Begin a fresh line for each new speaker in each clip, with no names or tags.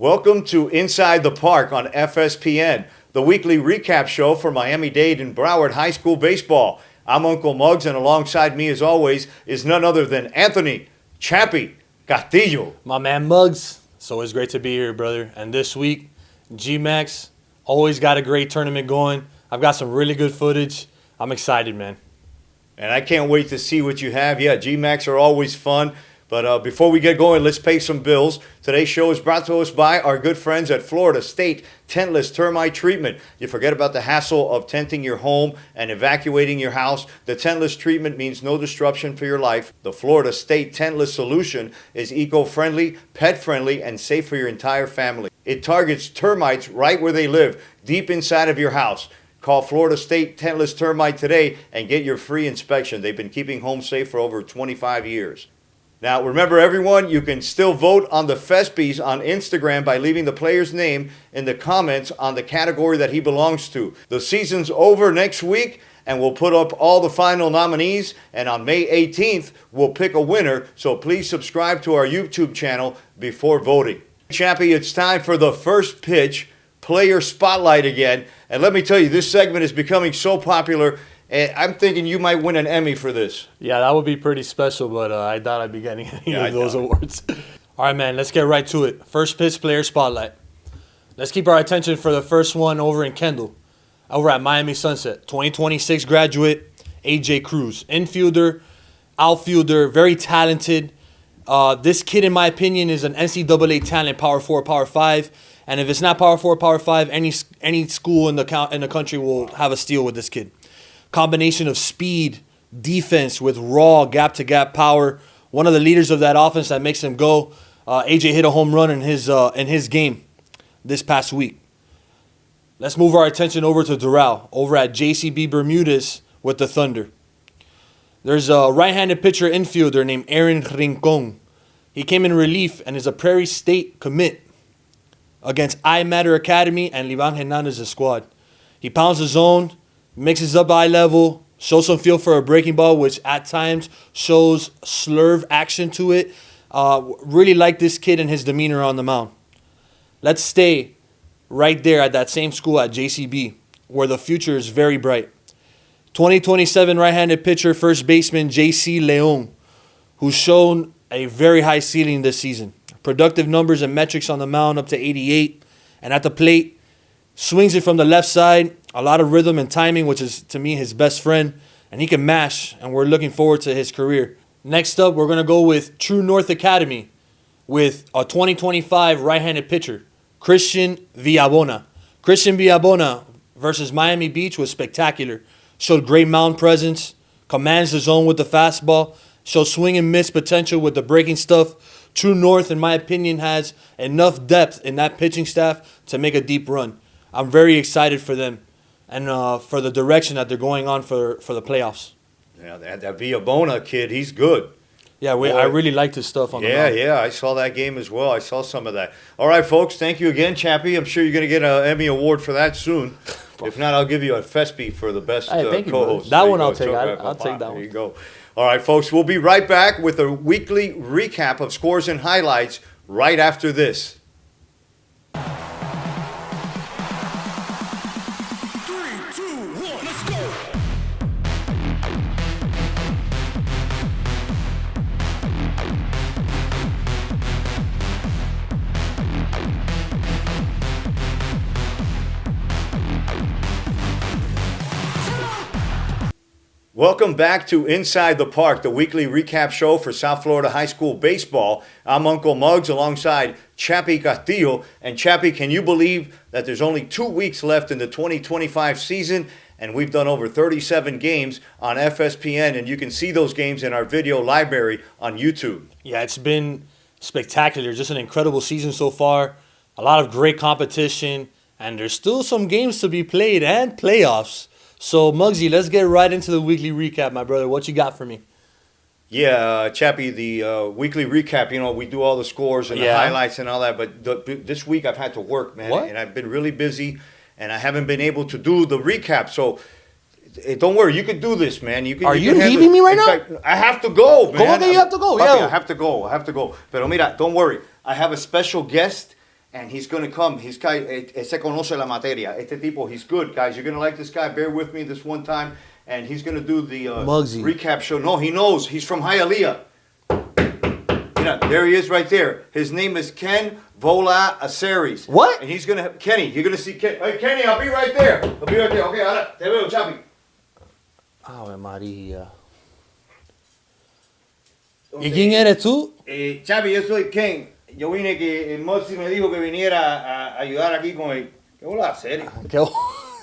Welcome to Inside the Park on FSPN, the weekly recap show for Miami-Dade and Broward High School baseball. I'm Uncle Muggs, and alongside me, as always, is none other than Anthony Chappi Castillo.
My man Muggs, it's always great to be here, brother. And this week, G-Max always got a great tournament going. I've got some really good footage. I'm excited, man.
And I can't wait to see what you have. Yeah, G-Max are always fun. But before we get going, let's pay some bills. Today's show is brought to us by our good friends at Florida State Tentless Termite Treatment. You forget about the hassle of tenting your home and evacuating your house. The tentless treatment means no disruption for your life. The Florida State Tentless solution is eco-friendly, pet-friendly, and safe for your entire family. It targets termites right where they live, deep inside of your house. Call Florida State Tentless Termite today and get your free inspection. They've been keeping homes safe for over 25 years. Now, remember, everyone, you can still vote on the FSPs on Instagram by leaving the player's name in the comments on the category that he belongs to. The season's over next week, and we'll put up all the final nominees, and on May 18th, we'll pick a winner, so please subscribe to our YouTube channel before voting. Chappi, it's time for the first pitch, player spotlight again, and let me tell you, this segment is becoming so popular. And I'm thinking you might win an Emmy for this.
Yeah, that would be pretty special, but I doubt I'd be getting any of those awards. All right, man, let's get right to it. First pitch player spotlight. Let's keep our attention for the first one over in Kendall, over at Miami Sunset. 2026 graduate, A.J. Cruz. Infielder, outfielder, very talented. This kid, in my opinion, is an NCAA talent, Power 4, Power 5. And if it's not Power 4, Power 5, any school in the country will have a steal with this kid. Combination of speed, defense with raw gap-to-gap power. One of the leaders of that offense that makes him go. AJ hit a home run in his game this past week. Let's move our attention over to Doral, over at JCB Bermudez with the Thunder. There's a right-handed pitcher infielder named Aaron Rincon. He came in relief and is a Prairie State commit against I Matter Academy and Livan Hernandez's squad. He pounds the zone, mixes up eye level, shows some feel for a breaking ball, which at times shows slurve action to it. Really like this kid and his demeanor on the mound. Let's stay right there at that same school at JCB, where the future is very bright. 2027 right-handed pitcher, first baseman J.C. Leon, who's shown a very high ceiling this season. Productive numbers and metrics on the mound up to 88, and at the plate, swings it from the left side. A lot of rhythm and timing, which is, to me, his best friend. And he can mash, and we're looking forward to his career. Next up, we're going to go with True North Academy with a 2025 right-handed pitcher, Christian Villabona. Christian Villabona versus Miami Beach was spectacular. Showed great mound presence, commands the zone with the fastball, showed swing and miss potential with the breaking stuff. True North, in my opinion, has enough depth in that pitching staff to make a deep run. I'm very excited for them and for the direction that they're going on for the playoffs.
Yeah, that Villabona kid, he's good.
Yeah, I really liked his stuff on the mound.
Yeah, I saw that game as well. I saw some of that. All right, folks, thank you again, Chappi. I'm sure you're going to get an Emmy Award for that soon. If not, I'll give you a FSP for the best co-host.
That one I'll take. I'll take that one.
There you go. All right, folks, we'll be right back with a weekly recap of scores and highlights right after this. Welcome back to Inside the Park, the weekly recap show for South Florida High School baseball. I'm Uncle Muggs alongside Chappi Castillo. And Chappi, can you believe that there's only 2 weeks left in the 2025 season, and we've done over 37 games on FSPN, and you can see those games in our video library on YouTube.
Yeah, it's been spectacular. Just an incredible season so far. A lot of great competition, and there's still some games to be played and playoffs. So, Muggsy, let's get right into the weekly recap, my brother. What you got for me?
Yeah, Chappi, the weekly recap, we do all the scores and the highlights and all that, but this week I've had to work, man.
What?
And I've been really busy, and I haven't been able to do the recap. So, don't worry, you can do this, man.
Are you leaving me right now?
In fact, I have to go, man.
Come on, you have to go.
Papi, I have to go. Pero mira, don't worry. I have a special guest, and he's going to come. He's se conoce la materia. Este tipo, he's good, guys. You're going to like this guy. Bear with me this one time. And he's going to do the recap show. No, he knows. He's from Hialeah. There he is right there. His name is Ken Vola Aceres.
What?
And he's going to, Kenny, you're going to see Ken. Hey, Kenny, I'll be right there. Okay, ahora, te veo, Chappi.
Ave María. ¿Y quién eres tú?
Chappi, yo soy Ken. Yo vine que el Moxie me dijo que viniera a ayudar aquí con el... ¿Qué voy a hacer?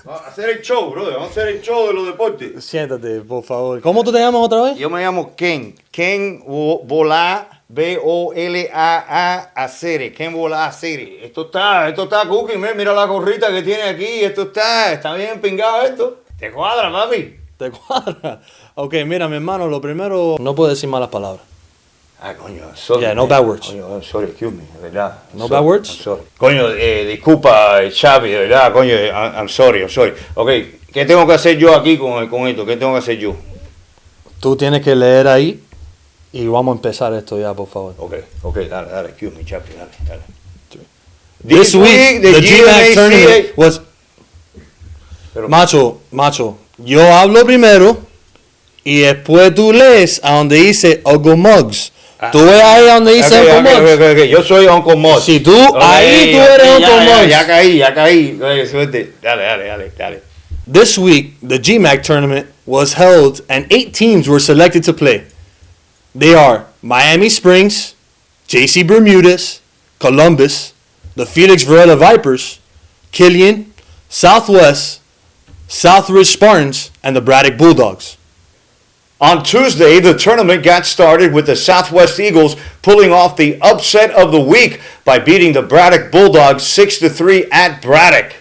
Vamos a hacer el show, brother. Vamos a hacer el show de los deportes.
Siéntate, por favor. ¿Cómo tú te llamas otra vez?
Yo me llamo Ken. Ken Vola, B-O-L-A-A Aceres. Ken Vola Aceres. Esto está cooking, mira la gorrita que tiene aquí. Esto está bien pingado esto. Te cuadra, papi.
Te cuadra. Ok, mira, mi hermano, lo primero... No puedo decir malas palabras.
Ah, coño, sorry.
Yeah, no bad words.
Coño, sorry, excuse me, de verdad.
No bad words?
I'm sorry. Coño, disculpa, Chappi, de verdad, coño, I'm sorry. Ok, ¿qué tengo que hacer yo aquí con esto? ¿Qué tengo que hacer yo?
Tú tienes que leer ahí y vamos a empezar esto ya, por favor.
Ok, dale, excuse me, Chappi, dale.
This week, the GMAC tournament was... Macho, yo hablo primero y después tú lees a donde dice Uncle Mugs. Tú ves ahí donde dice Uncle Mugs.
Okay. Yo soy Uncle Mugs.
Si tú, ahí tú eres Uncle Mugs.
Ya caí. Suerte. Dale.
This week, the GMAC tournament was held and 8 teams were selected to play. They are Miami Springs, JC Bermudez, Columbus, the Felix Varela Vipers, Killian, Southwest, Southridge Spartans, and the Braddock Bulldogs.
On Tuesday, the tournament got started with the Southwest Eagles pulling off the upset of the week by beating the Braddock Bulldogs 6-3 at Braddock.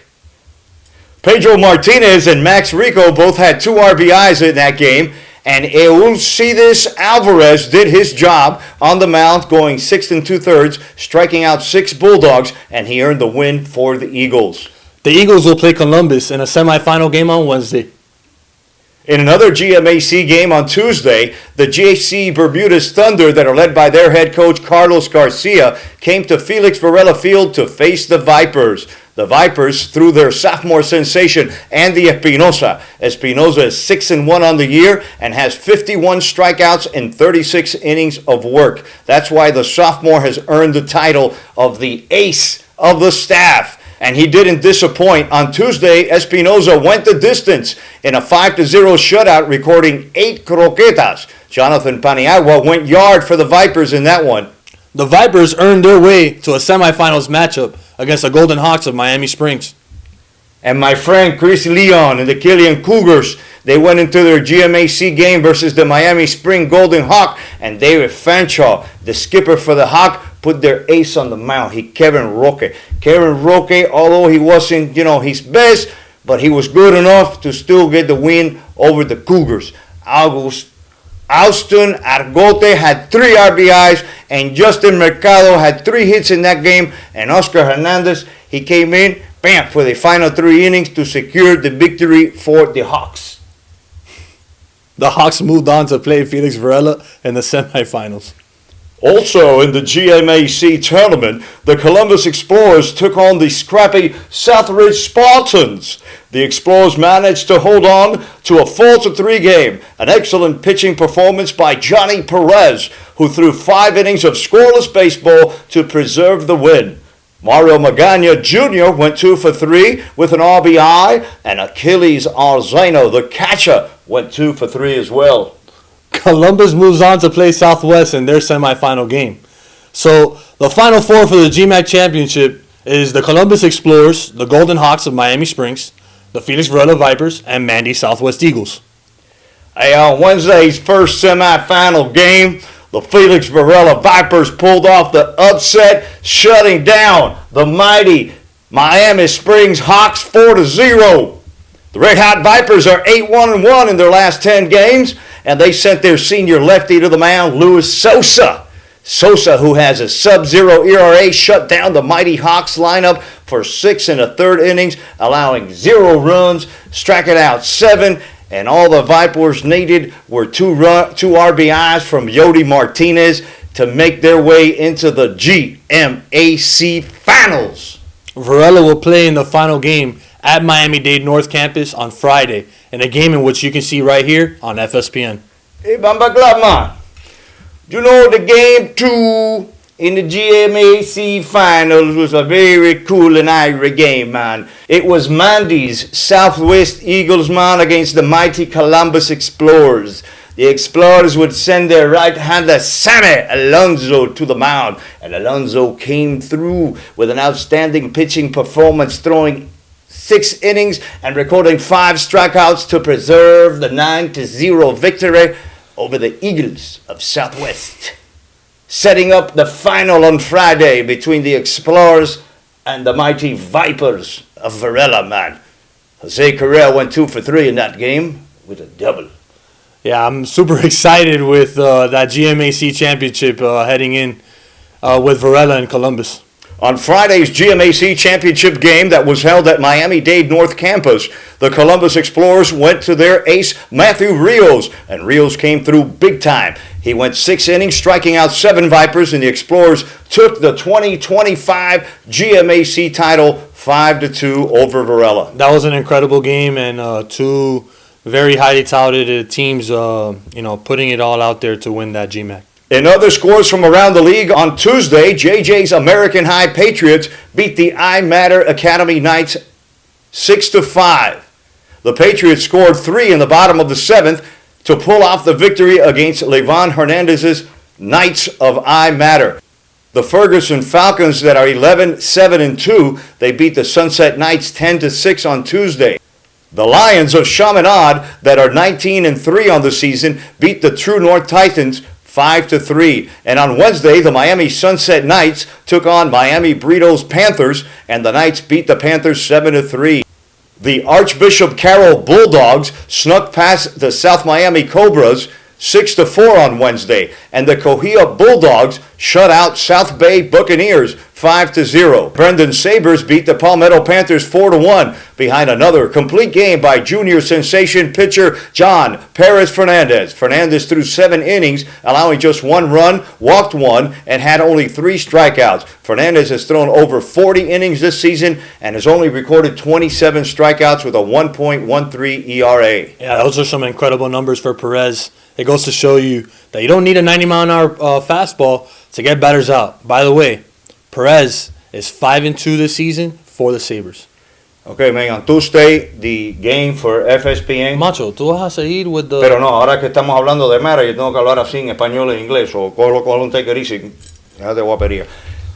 Pedro Martinez and Max Rico both had 2 RBIs in that game, and Eucides Alvarez did his job on the mound, going 6 2/3, striking out 6 Bulldogs, and he earned the win for the Eagles.
The Eagles will play Columbus in a semifinal game on Wednesday.
In another GMAC game on Tuesday, the JC Bermudez Thunder, that are led by their head coach Charlie Garcia, came to Felix Varela Field to face the Vipers. The Vipers threw their sophomore sensation, Andy Espinosa. Espinosa is 6-1 on the year and has 51 strikeouts in 36 innings of work. That's why the sophomore has earned the title of the ace of the staff. And he didn't disappoint. On Tuesday, Espinosa went the distance in a 5-0 shutout, recording 8 croquetas. Jonathan Paniagua went yard for the Vipers in that one.
The Vipers earned their way to a semifinals matchup against the Golden Hawks of Miami Springs.
And my friend Chris Leon and the Killian Cougars, they went into their GMAC game versus the Miami Spring Golden Hawk, and David Fanshaw, the skipper for the Hawk, put their ace on the mound. Kevin Roque, although he wasn't, his best, but he was good enough to still get the win over the Cougars. Austin Argote had 3 RBIs, and Justin Mercado had 3 hits in that game, and Oscar Hernandez, he came in, bam, for the final 3 innings to secure the victory for the Hawks.
The Hawks moved on to play Felix Varela in the semifinals.
Also in the GMAC tournament, the Columbus Explorers took on the scrappy Southridge Spartans. The Explorers managed to hold on to a 4-3 game. An excellent pitching performance by Johnny Perez, who threw 5 innings of scoreless baseball to preserve the win. Mario Magana Jr. went 2 for 3 with an RBI, and Achilles Arzeno, the catcher, went 2 for 3 as well.
Columbus moves on to play Southwest in their semifinal game. So the final 4 for the GMAC Championship is the Columbus Explorers, the Golden Hawks of Miami Springs, the Felix Varela Vipers, and Mandy Southwest Eagles.
Hey, on Wednesday's first semifinal game, the Felix Varela Vipers pulled off the upset, shutting down the mighty Miami Springs Hawks 4-0. The Red Hot Vipers are 8-1-1 in their last 10 games, and they sent their senior lefty to the mound, Luis Sosa. Sosa, who has a sub-0 ERA, shut down the mighty Hawks lineup for 6 1/3 innings, allowing 0 runs, striking out 7, and all the Vipers needed were 2 RBIs from Yodi Martinez. to make their way into the GMAC Finals.
Varela will play in the final game at Miami-Dade North Campus on Friday, in a game in which you can see right here on FSPN.
Hey, Bamba Glama, you know the game 2 in the GMAC Finals was a very cool and irate game, man. It was Mandy's Southwest Eagles, man, against the mighty Columbus Explorers. The Explorers would send their right-hander Sammy Alonso to the mound, and Alonso came through with an outstanding pitching performance, throwing 6 innings and recording 5 strikeouts to preserve the 9-0 victory over the Eagles of Southwest. Setting up the final on Friday between the Explorers and the mighty Vipers of Varela, man. Jose Correa went 2 for 3 in that game with a double.
Yeah, I'm super excited with that GMAC championship heading in with Varela and Columbus.
On Friday's GMAC championship game that was held at Miami-Dade North Campus, the Columbus Explorers went to their ace, Matthew Rios, and Rios came through big time. He went 6 innings, striking out 7 Vipers, and the Explorers took the 2025 GMAC title 5-2 over Varela.
That was an incredible game, and 2 very highly touted teams, putting it all out there to win that GMAC.
In other scores from around the league, on Tuesday, JJ's American High Patriots beat the I Matter Academy Knights 6-5. The Patriots scored 3 in the bottom of the 7th to pull off the victory against Levon Hernandez's Knights of I Matter. The Ferguson Falcons that are 11-7-2, they beat the Sunset Knights 10-6 on Tuesday. The Lions of Chaminade that are 19-3 on the season beat the True North Titans 5-3. And on Wednesday, the Miami Sunset Knights took on Miami Burritos Panthers, and the Knights beat the Panthers 7-3. The Archbishop Carroll Bulldogs snuck past the South Miami Cobras 6-4 on Wednesday, and the Cohia Bulldogs shut out South Bay Buccaneers 5-0. Brendan Sabres beat the Palmetto Panthers 4-1 behind another complete game by junior sensation pitcher John Perez Fernandez. Fernandez threw 7 innings, allowing just 1 run, walked 1, and had only 3 strikeouts. Fernandez has thrown over 40 innings this season and has only recorded 27 strikeouts with a 1.13 ERA.
Yeah, those are some incredible numbers for Perez. It goes to show you that you don't need a 90-mile-an-hour fastball to get batters out. By the way, Perez is 5-2 this season for the Sabres.
Okay, man, on Tuesday, the game for FSPN.
Macho, tú vas a seguir with the...
Pero no, ahora que estamos hablando de Mara, yo tengo que hablar así en español e inglés, o con un take it easy. Ya te guapería.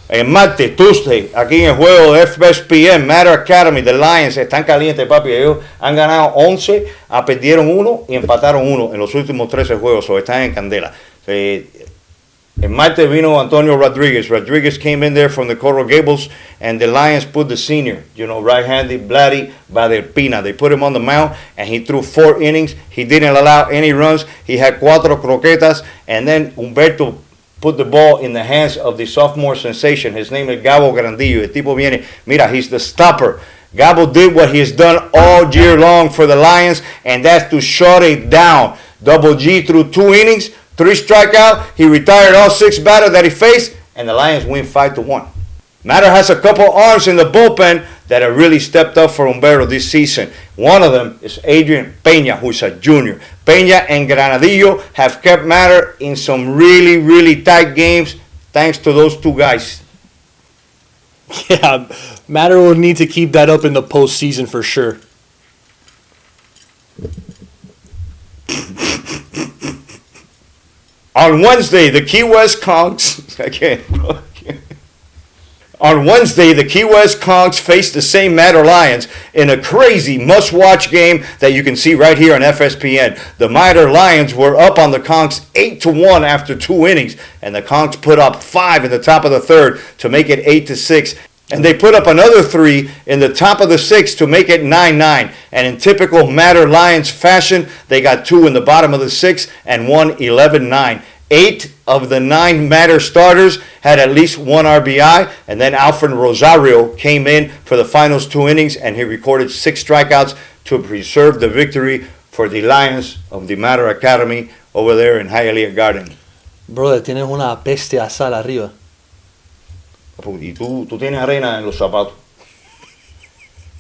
En martes, Tuesday, aquí en el juego de FSPN, Matter Academy, the Lions, están calientes, papi. Ellos han ganado 11, perdieron 1 y empataron 1 en los últimos 13 juegos, o están en candela. En martes vino Antonio Rodriguez. Rodriguez came in there from the Coral Gables, and the Lions put the senior, right-handed, Vladdy Vaderpina. They put him on the mound, and he threw 4 innings. He didn't allow any runs. He had 4 croquetas, and then Humberto put the ball in the hands of the sophomore sensation. His name is Gabo Grandillo. El tipo viene, mira, he's the stopper. Gabo did what he has done all year long for the Lions, and that's to shut it down. Double G threw 2 innings, 3 strikeouts. He retired all 6 batters that he faced, and the Lions win 5-1. Matter has a couple arms in the bullpen that have really stepped up for Humberto this season. One of them is Adrian Peña, who's a junior. Peña and Granadillo have kept Matter in some really, really tight games thanks to those 2 guys.
Yeah, Matter will need to keep that up in the postseason for sure.
On Wednesday, the Key West Conchs... On Wednesday, the Key West Conchs faced the same Matter Lions in a crazy must-watch game that you can see right here on FSPN. The Matter Lions were up on the Conchs 8-1 after 2 innings, and the Conchs put up 5 in the top of the 3rd to make it 8-6. And they put up another 3 in the top of the 6th to make it 9-9. And in typical Matter Lions fashion, they got 2 in the bottom of the 6th and won 11-9. 8 of the 9 Matter starters had at least 1 RBI, and then Alfred Rosario came in for the finals 2 innings, and he recorded 6 strikeouts to preserve the victory for the Lions of the Matter Academy over there in Hialeah Garden.
Brother, tienes una bestia sal arriba.
Y tú tienes arena en los zapatos.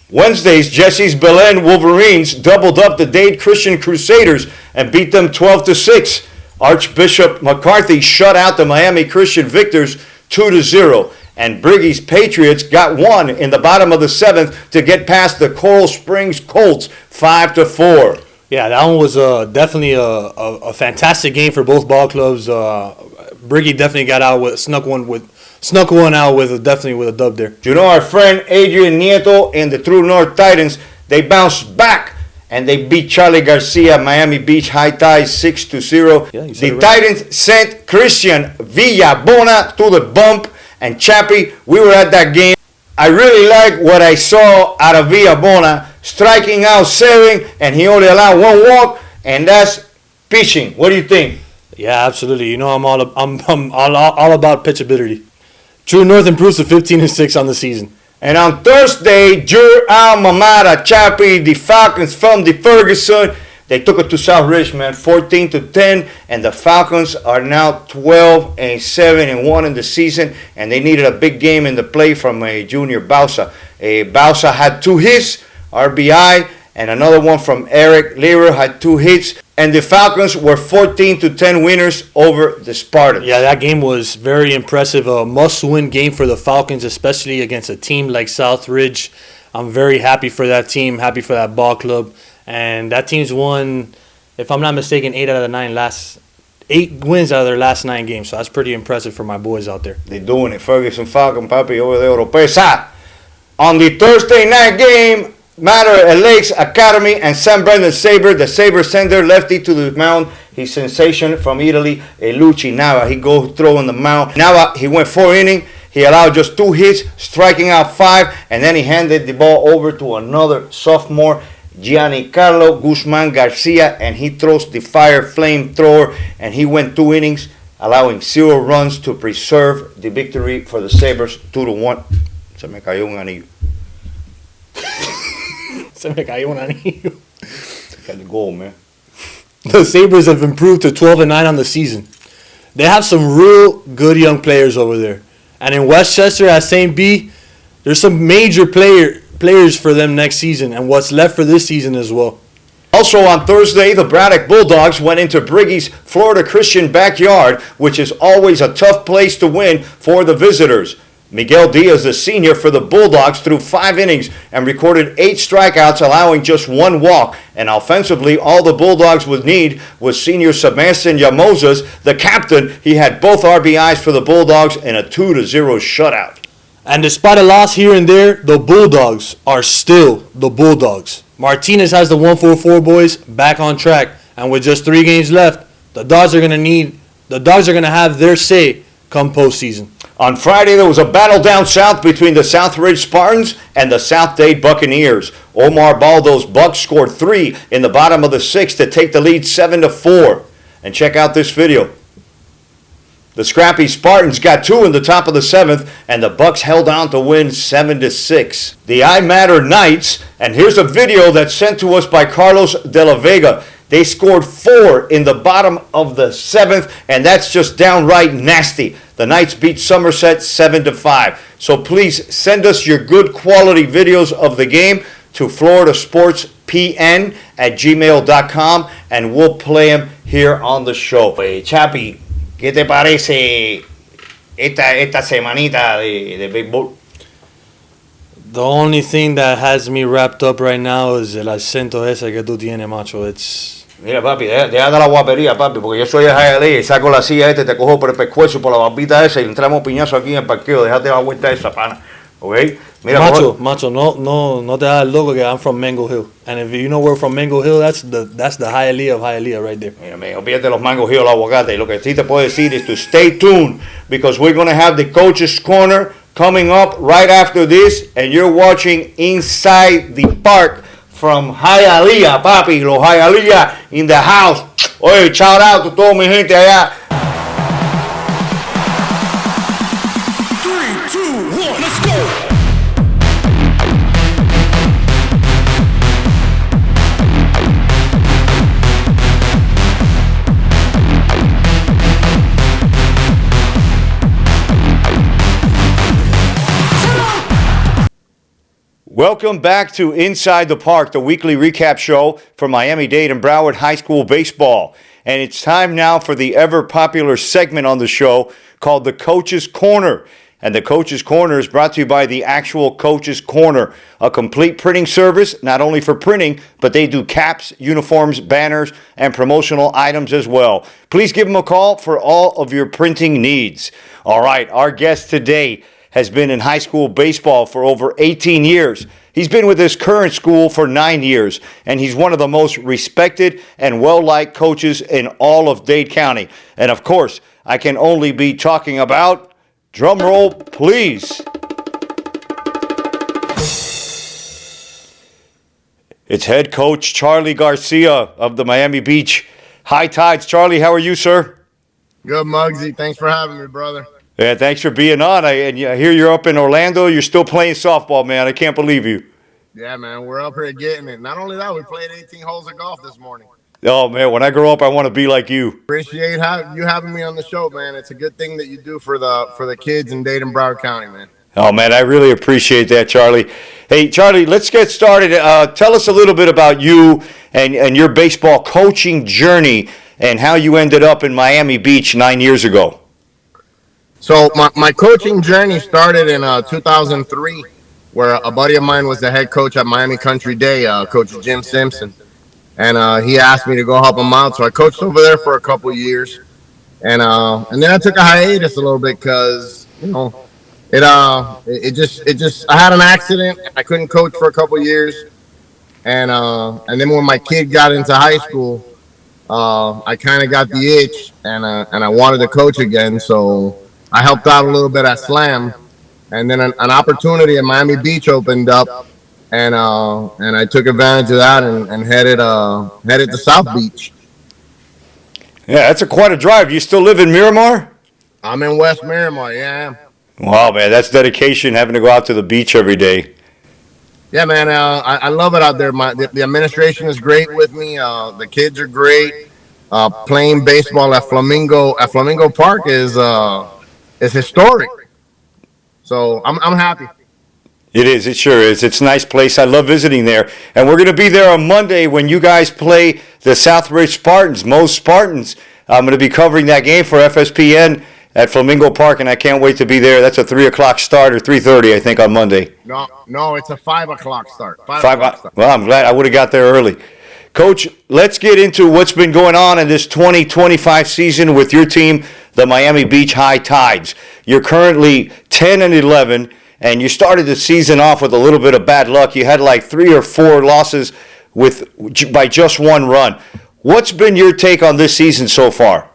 Wednesday's Jesse's Belen Wolverines doubled up the Dade Christian Crusaders and beat them 12-6. Archbishop McCarthy shut out the Miami Christian Victors 2-0. And Briggy's Patriots got one in the bottom of the 7th to get past the Coral Springs Colts 5-4.
Yeah, that one was definitely a fantastic game for both ball clubs. Briggy definitely got out with snuck one out with a dub there.
You know, our friend Adrian Nieto and the True North Titans, they bounced back and they beat Charlie Garcia, Miami Beach High Ties 6-0.
Yeah,
the Titans sent Christian Villabona to the bump, and Chappi, we were at that game. I really like what I saw out of Villabona, striking out 7, and he only allowed 1 walk, and that's pitching. What do you think?
Yeah, absolutely. You know, I'm all about pitchability. True North improves to 15-6 on the season.
And on Thursday, your alma mater, Chappi, the Falcons from the Ferguson, they took it to South Richmond, 14-10, and the Falcons are now 12-7-1 in the season, and they needed a big game in the play from a junior Bausa. Bausa had 2 hits, RBI, and another one from Eric Lever had 2 hits, and the Falcons were 14-10 winners over the Spartans.
Yeah, that game was very impressive. A must-win game for the Falcons, especially against a team like Southridge. I'm very happy for that team, happy for that ball club. And that team's won, if I'm not mistaken, 8 wins out of their last 9 games. So that's pretty impressive for my boys out there.
They're doing it. Ferguson Falcon, papi, over there, Oropesa. On the Thursday night game, Matter at Lakes Academy and San Brendan Sabre. The Sabre sent their lefty to the mound. He's sensation from Italy, Luchi Nava. He goes throwing the mound. Nava, he went 4 innings. He allowed just 2 hits, striking out 5, and then he handed the ball over to another sophomore, Giancarlo Guzman Garcia, and he throws the fire flamethrower, and he went 2 innings, allowing 0 runs to preserve the victory for the Sabres 2-1. Se me cayó un anillo.
Se me cayó un anillo.
Got the goal, man.
The Sabres have improved to 12-9 on the season. They have some real good young players over there. And in Westchester at St. B, there's some major players for them next season and what's left for this season as well.
Also on Thursday, the Braddock Bulldogs went into Briggy's Florida Christian backyard, which is always a tough place to win for the visitors. Miguel Diaz, the senior for the Bulldogs, threw 5 innings and recorded 8 strikeouts, allowing just 1 walk. And offensively, all the Bulldogs would need was senior Sebastian Llamosas, the captain. He had both RBIs for the Bulldogs in a 2-0 shutout.
And despite a loss here and there, the Bulldogs are still the Bulldogs. Martinez has the 144 boys back on track, and with just 3 games left, the Dogs are going to have their say come postseason.
On Friday, there was a battle down south between the Southridge Spartans and the South Dade Buccaneers. Omar Baldo's Bucks scored 3 in the bottom of the 6th to take the lead 7-4. And check out this video. The scrappy Spartans got 2 in the top of the 7th, and the Bucks held on to win 7-6. The I Matter Knights, and here's a video that's sent to us by Carlos de la Vega. They scored 4 in the bottom of the 7th, and that's just downright nasty. The Knights beat Somerset 7-5. So please send us your good quality videos of the game to Floridasportspn@gmail.com, and we'll play them here on the show. Chappi, ¿qué te parece esta semanita de béisbol?
The only thing that has me wrapped up right now is el acento ese que tú tienes, macho.
Mira, papi, déjate la guapería, papi, porque yo soy de Hialeah y saco la silla te cojo por el pescuezo, por la barbita esa y entramos piñazo aquí en el parqueo. Déjate la vuelta esa, pana. ¿Ok? Mira,
macho, no te hagas loco que I'm from Mango Hill. And if you know we're from Mango Hill, that's the Hialeah of Hialeah right there.
Mira, olvídate los Mango Hill, el aguacate. Lo que sí te puedo decir is to stay tuned, because we're going to have the Coach's Corner coming up right after this, and you're watching Inside the Park from Hialeah, papi, los Hialeah in the house. Oye, shout out to toda mi gente allá.
3, 2, 1, let's go!
Welcome back to Inside the Park, the weekly recap show for Miami-Dade and Broward High School baseball. And it's time now for the ever-popular segment on the show called the Coach's Corner. And the Coach's Corner is brought to you by the actual Coach's Corner, a complete printing service, not only for printing, but they do caps, uniforms, banners, and promotional items as well. Please give them a call for all of your printing needs. All right, our guest today has been in high school baseball for over 18 years. He's been with his current school for 9 years, and he's one of the most respected and well-liked coaches in all of Dade County. And of course, I can only be talking about, drum roll, please. It's head coach Charlie Garcia of the Miami Beach High Tides. Charlie, how are you, sir?
Good, Muggsy. Thanks for having me, brother.
Yeah, thanks for being on. I hear you're up in Orlando. You're still playing softball, man. I can't believe you.
Yeah, man. We're up here getting it. Not only that, we played 18 holes of golf this morning.
Oh, man, when I grow up, I want to be like you.
Appreciate you having me on the show, man. It's a good thing that you do for the kids in Dade and Broward County, man.
Oh, man, I really appreciate that, Charlie. Hey, Charlie, let's get started. Tell us a little bit about you and your baseball coaching journey and how you ended up in Miami Beach 9 years ago.
So my coaching journey started in 2003, where a buddy of mine was the head coach at Miami Country Day, Coach Jim Simpson. And he asked me to go help him out. So I coached over there for a couple of years. And then I took a hiatus a little bit because, it just I had an accident. I couldn't coach for a couple of years. And then when my kid got into high school, I kind of got the itch and I wanted to coach again. So I helped out a little bit at Slam. And then an opportunity at Miami Beach opened up. And I took advantage of that and headed to South Beach.
Yeah, that's quite a drive. Do you still live in Miramar?
I'm in West Miramar, yeah.
Wow, man, that's dedication, having to go out to the beach every day.
Yeah, man, I love it out there. The administration is great with me. The kids are great. Playing baseball at Flamingo Park is historic. So I'm happy.
It is. It sure is. It's a nice place. I love visiting there. And we're going to be there on Monday when you guys play the Southbridge Spartans, Mo's Spartans. I'm going to be covering that game for FSPN at Flamingo Park, and I can't wait to be there. That's a 3 o'clock start or 3:30, I think, on Monday.
No, it's a 5 o'clock start. 5 o'clock start.
Well, I'm glad I would have got there early. Coach, let's get into what's been going on in this 2025 season with your team, the Miami Beach High Tides. You're currently 10-11. And you started the season off with a little bit of bad luck. You had like 3 or 4 losses by just one run. What's been your take on this season so far?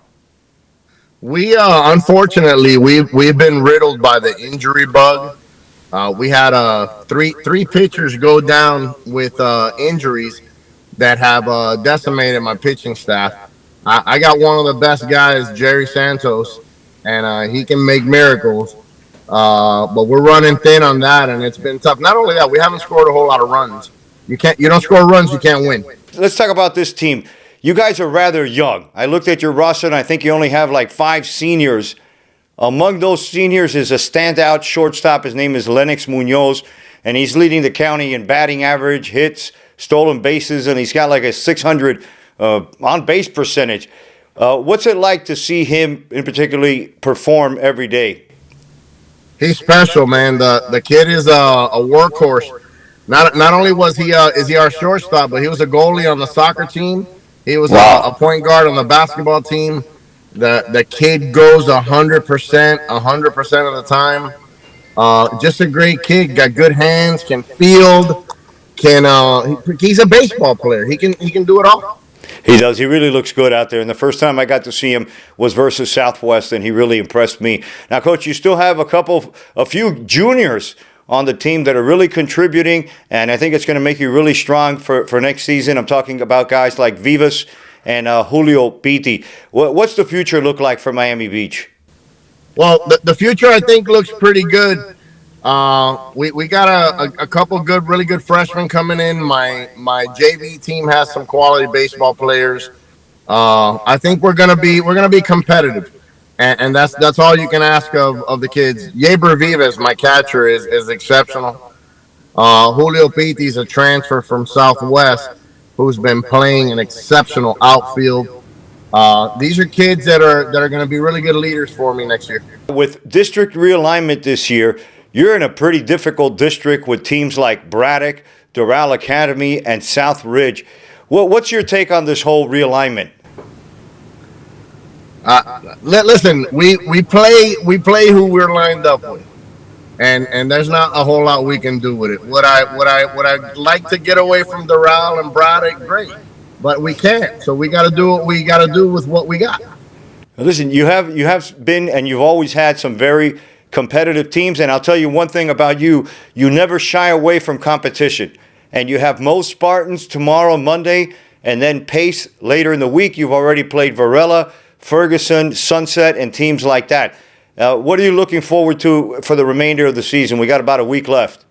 We unfortunately we've been riddled by the injury bug. We had three pitchers go down with injuries that have decimated my pitching staff. I got one of the best guys, Jerry Santos, and he can make miracles. But we're running thin on that, and it's been tough. Not only that, we haven't scored a whole lot of runs. You don't score runs, you can't win.
Let's talk about this team. You guys are rather young. I looked at your roster, and I think you only have like 5 seniors. Among those seniors is a standout shortstop. His name is Lennox Munoz, and he's leading the county in batting average, hits, stolen bases, and he's got like a 600 on-base percentage. What's it like to see him, in particularly, perform every day?
He's special, man. The kid is a workhorse. Not only is he our shortstop, but he was a goalie on the soccer team. He was a point guard on the basketball team. The kid goes 100% of the time. Just a great kid. Got good hands. Can field. He's a baseball player. He can do it all.
He does. He really looks good out there. And the first time I got to see him was versus Southwest, and he really impressed me. Now, Coach, you still have a few juniors on the team that are really contributing, and I think it's going to make you really strong for next season. I'm talking about guys like Vivas and Julio Pitti. What's the future look like for Miami Beach?
Well, the future, I think, looks pretty good. We got a couple really good freshmen coming in. My JV team has some quality baseball players. I think we're gonna be competitive, and that's all you can ask of the kids. Yeber Vivas, my catcher, is exceptional. Julio Pity's a transfer from Southwest who's been playing an exceptional outfield. These are kids that are going to be really good leaders for me next year.
With district realignment this year, you're in a pretty difficult district with teams like Braddock, Doral Academy, and South Ridge. What's your take on this whole realignment?
Listen, we play who we're lined up with, and there's not a whole lot we can do with it. Would I like to get away from Doral and Braddock? Great, but we can't. So we got to do what we got to do with what we got.
Listen, you have been and you've always had some very competitive teams, and I'll tell you one thing about you: you never shy away from competition. And you have Mo Spartans tomorrow, Monday, and then Pace later in the week. You've already played Varela, Ferguson, Sunset, and teams like that. What are you looking forward to for the remainder of the season? We got about a week left.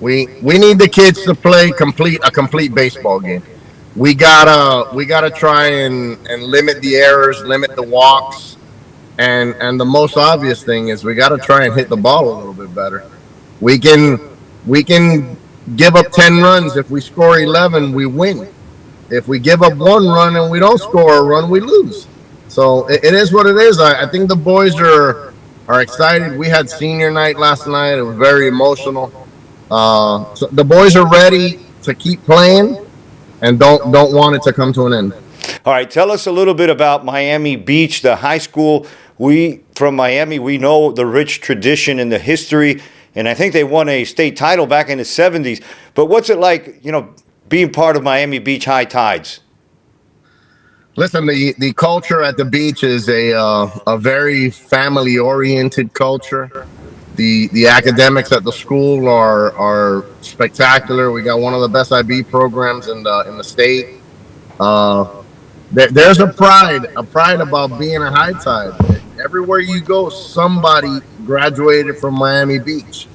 We need the kids to play a complete baseball game. We gotta try and limit the errors, limit the walks, and the most obvious thing is we gotta try and hit the ball a little bit better. We can give up 10 runs. If we score 11, we win. If we give up 1 run and we don't score a run, we lose. So it is what it is. I think the boys are excited. We had senior night last night. It was very emotional. So the boys are ready to keep playing and don't want it to come to an end.
All right, tell us a little bit about Miami Beach, the high school. From Miami, we know the rich tradition and the history, and I think they won a state title back in the 70s. But what's it like, being part of Miami Beach High Tides?
Listen, the culture at the beach is a very family-oriented culture. The academics at the school are spectacular. We got one of the best IB programs in the state. There's a pride about being a high tide. Everywhere you go, somebody graduated from Miami Beach.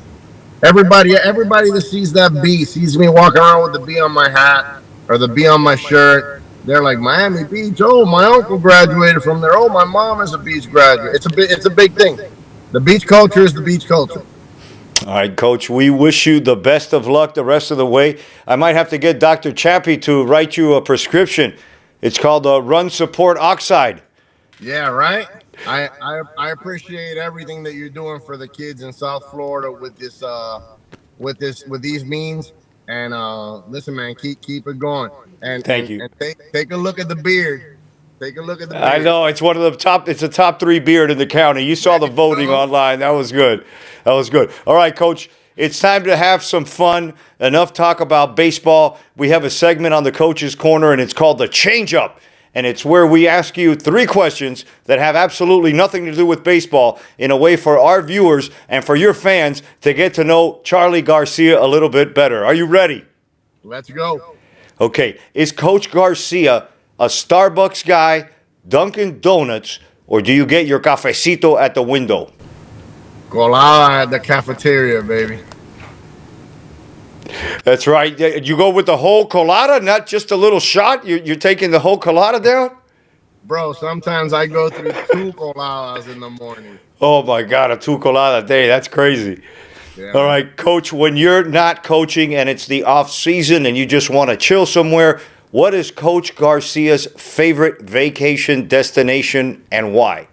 Everybody that sees that B, sees me walking around with the B on my hat or the B on my shirt, they're like, Miami Beach, oh, my uncle graduated from there. Oh, my mom is a beach graduate. It's a big thing. The beach culture is the beach culture.
All right, Coach, we wish you the best of luck the rest of the way. I might have to get Dr. Chappi to write you a prescription. It's called Run Support Oxide.
Yeah, right? I appreciate everything that you're doing for the kids in South Florida with these means. And listen, man, keep it going. And
thank you.
And take a look at the beard. Take a look at the beard.
I know it's one of the top. It's a top 3 beard in the county. You saw the voting online. That was good. All right, Coach. It's time to have some fun. Enough talk about baseball. We have a segment on the Coach's Corner, and it's called the Change Up. And it's where we ask you 3 questions that have absolutely nothing to do with baseball in a way for our viewers and for your fans to get to know Charlie Garcia a little bit better. Are you ready?
Let's go.
Okay. Is Coach Garcia a Starbucks guy, Dunkin' Donuts, or do you get your cafecito at the window?
Colada at the cafeteria, baby.
That's right. You go with the whole colada, not just a little shot? You're taking the whole colada down?
Bro, sometimes I go through 2 coladas in the morning.
Oh, my God, a 2 colada a day. That's crazy. Yeah. All right, Coach, when you're not coaching and it's the off season and you just want to chill somewhere, what is Coach Garcia's favorite vacation destination and why?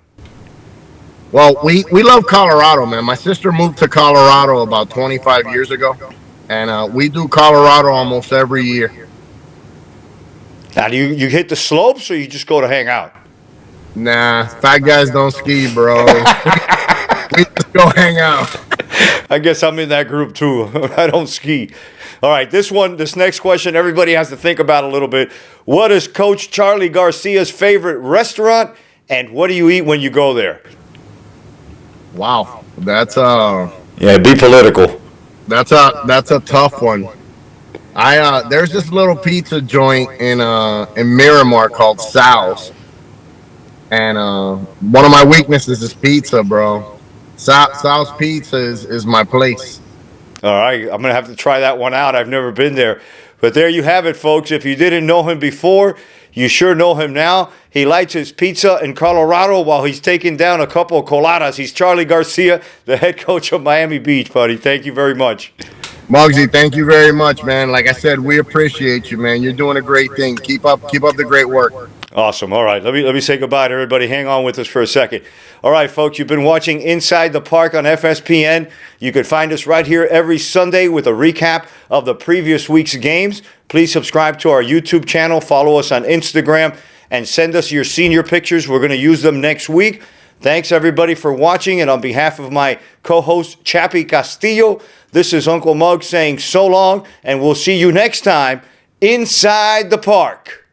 Well, we love Colorado, man. My sister moved to Colorado about 25 years ago. And we do Colorado almost every year.
Now, do you hit the slopes or you just go to hang out?
Nah, fat guys don't ski, bro. We just go hang out.
I guess I'm in that group too. I don't ski. All right, this next question, everybody has to think about a little bit. What is Coach Charlie Garcia's favorite restaurant, and what do you eat when you go there?
Wow, that's
yeah, be political.
That's a tough one. There's this little pizza joint in Miramar called Sal's, and one of my weaknesses is pizza, bro. Sal's Pizza is my place.
All right, I'm gonna have to try that one out. I've never been there, but there you have it, folks. If you didn't know him before, you sure know him now. He lights his pizza in Colorado while he's taking down a couple of coladas. He's Charlie Garcia, the head coach of Miami Beach, buddy. Thank you very much.
Muggsy, thank you very much, man. Like I said, we appreciate you, man. You're doing a great thing. Keep up the great work.
Awesome. All right, let me say goodbye to everybody. Hang on with us for a second. All right, folks, you've been watching Inside the Park on FSPN. You can find us right here every Sunday with a recap of the previous week's games. Please subscribe to our YouTube channel, follow us on Instagram, and send us your senior pictures. We're going to use them next week. Thanks, everybody, for watching. And on behalf of my co-host, Chappi Castillo, this is Uncle Muggs saying so long, and we'll see you next time inside the park.